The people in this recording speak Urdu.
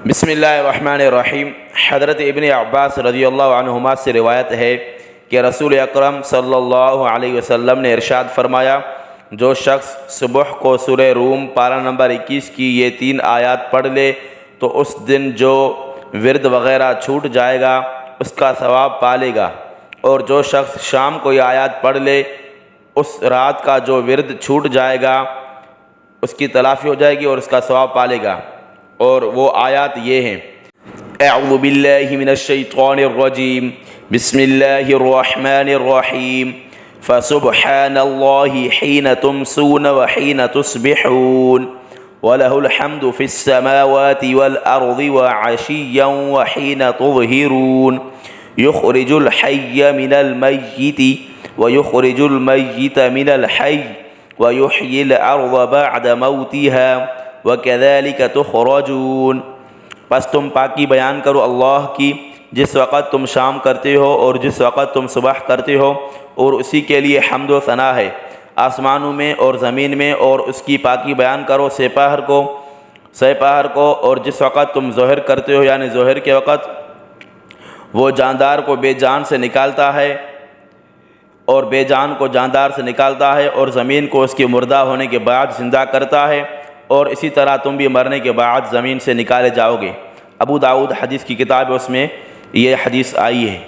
بسم اللہ الرحمن الرحیم۔ حضرت ابن عباس رضی اللہ عنہما سے روایت ہے کہ رسول اکرم صلی اللہ علیہ وسلم نے ارشاد فرمایا، جو شخص صبح کو سورہ روم پارہ نمبر 21 کی یہ 3 آیات پڑھ لے تو اس دن جو ورد وغیرہ چھوٹ جائے گا اس کا ثواب پالے گا، اور جو شخص شام کو یہ آیات پڑھ لے اس رات کا جو ورد چھوٹ جائے گا اس کی تلافی ہو جائے گی اور اس کا ثواب پالے گا۔ اور وہ آیات یہ ہیں: اعوذ باللہ من الشیطان الرجیم، بسم اللہ الرحمن الرحیم، فسبحان اللہ حین تمسون وحین تصبحون وَلَهُ الْحَمْدُ فِي السَّمَاوَاتِ وَالْأَرْضِ وَعَشِيًّا وَحِينَ تُظْهِرُونَ يُخْرِجُ الْحَيَّ مِنَ الْمَيِّتِ وَيُخْرِجُ الْمَيِّتَ مِنَ الْحَيِّ وَيُحْيِي الْأَرْضَ بَعْدَ مَوْتِهَا وَكَذَلِكَ تُخْرَجُونَ۔ پس تم پاکی بیان کرو اللہ کی جس وقت تم شام کرتے ہو اور جس وقت تم صبح کرتے ہو، اور اسی کے لیے حمد و ثنا ہے آسمانوں میں اور زمین میں، اور اس کی پاکی بیان کرو سپہر کو اور جس وقت تم ظہر کرتے ہو یعنی ظہر کے وقت وہ جاندار کو بے جان سے نکالتا ہے اور بے جان کو جاندار سے نکالتا ہے، اور زمین کو اس کے مردہ ہونے کے بعد زندہ کرتا ہے، اور اسی طرح تم بھی مرنے کے بعد زمین سے نکالے جاؤ گے۔ ابو داؤد حدیث کی کتاب ہے، اس میں یہ حدیث آئی ہے۔